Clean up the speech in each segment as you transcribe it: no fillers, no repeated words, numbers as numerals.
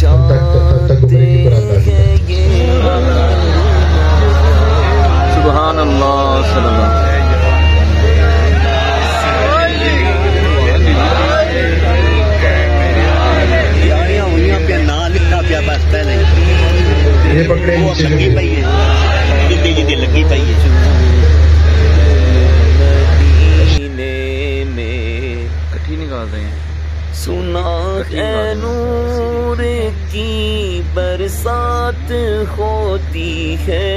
चाहते हैं ये सुभान अल्लाह सल्लल्लाहु ये पकड़े लगी पई है लगी पई है मदीने में कठी निकाल रहे हैं सुना है नूर की बरसात होती है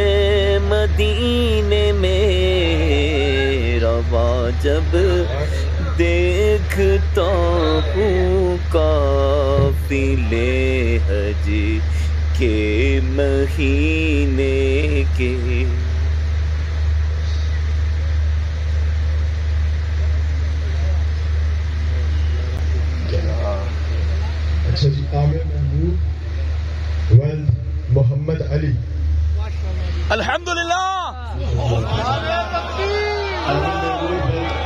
मदीने में रवा जब देखता हूँ काफिले हज के महीने के अच्छा जी आमिर महमूद वल्द मोहम्मद अली अल्हम्दुलिल्लाह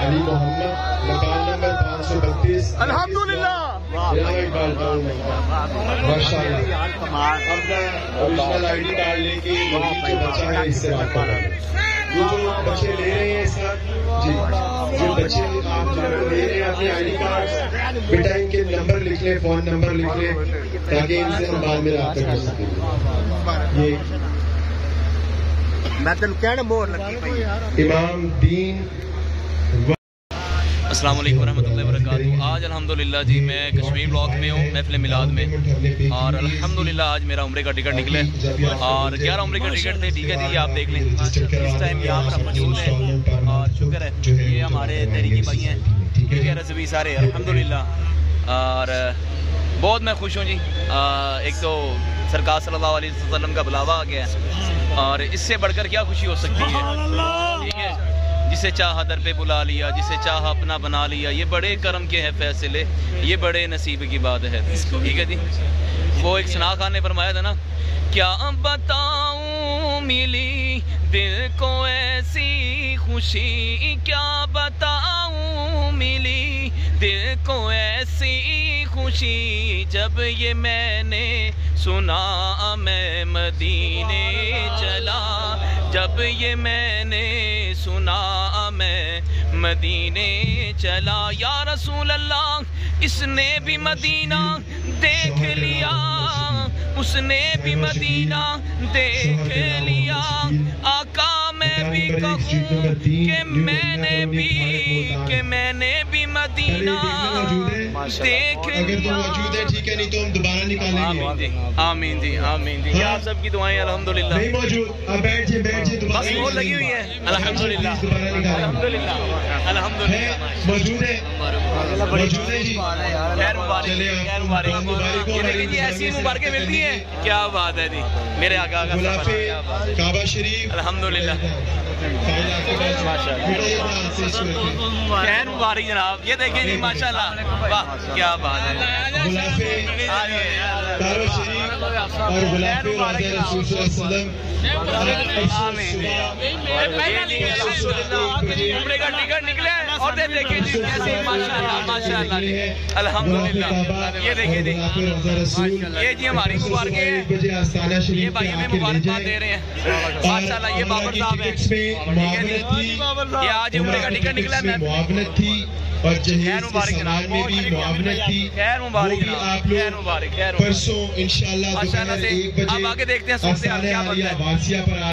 अली मोहम्मद मकान नंबर 532 अल्हम्दुलिल्लाह माशाअल्लाह ओरिजिनल आईडी कार्ड लेके जो बच्चा है इससे बात कर रहे हैं ये जो बच्चे ले रहे हैं इस वक्त जी जो बच्चे आप जो ले रहे हैं अपने आईडी कार्ड बेटा इनके नंबर लिख लें फोन नंबर लिख लें ताकि इनसे हम बाद में राब्ता कर सकें ये मैं तेन कहना मोहर लगी पई इमाम दीन अस्सलाम वालेकुम रहमतुल्लाहि व बरकातहू। आज अल्हम्दुलिल्लाह जी मैं कश्मीर ब्लॉक में हूँ महफिल मिलाद में और अल्हम्दुलिल्लाह आज मेरा उम्रे का टिकट निकले और 11 उम्रे का टिकट थे। ठीक है जी आप देख लें इस टाइम यहाँ पर हम मौजूद हैं और शुक्र है ये हमारे तहरीकी भाई हैं ठीक है रज़वी सारे अल्हम्दुलिल्लाह और बहुत मैं खुश हूँ जी। एक तो सरकार सल्लल्लाहु अलैहि वसल्लम का बुलावा आ गया है और इससे बढ़कर क्या खुशी हो सकती है। ठीक है जिसे चाहा दर पे बुला लिया जिसे चाहा अपना बना लिया ये बड़े करम के हैं फैसले ये बड़े नसीब की बात है। ठीक है जी वो एक सना खान ने फरमाया था ना क्या बताऊं मिली दिल को ऐसी खुशी क्या बताऊं मिली दिल को ऐसी खुशी जब ये मैंने सुना मैं मदीने चला जब ये मैंने सुना मैं मदीने चला या रसूल अल्लाह इसने भी मदीना देख लिया उसने भी मदीना देख लिया आका मैं भी कहूँ कि मैंने भी मदीना देख लिया। ठीक है नहीं तो हम दोबारा निकालेंगे। आमीन जी आमीन जी आप सबकी दुआएं अल्हम्दुलिल्लाह नहीं मौजूद अब बैठ जाइए बस वो लगी हुई है अल्हम्दुलिल्लाह अल्हम्दुलिल्लाह अल्हम्दुलिल्लाह मौजूद है जी खैर मुबारक ये देखिए जी ऐसी मुबारकें मिलती हैं क्या बात है जी मेरे आका का गुलाफे काबा शरीफ अल्हम्दुलिल्लाह खैर मुबारक जनाब ये देखिए जी माशाल्लाह वाह क्या बात है गुलाफे काबा शरीफ और गुलाफे रोज़े रसूल सल्लल्लाहु उम्रे का टिकट निकले और देखिए जी कैसे माशाल्लाह माशाल्लाह अल्हम्दुलिल्लाह ये देखिए जी ये जी हमारी मुबारकें ये भाई हमें मुबारकबाद दे रहे हैं माशाल्लाह ये बाबर साहब हैं ये आज उम्रे का टिकट निकला है मुआवनत थी और जहेज के समाज में भी मुआवनत थी खैर मुबारक आप लोग परसों इंशाल्लाह दोपहर 1 बजे अब आगे देखते हैं वासिया पर आ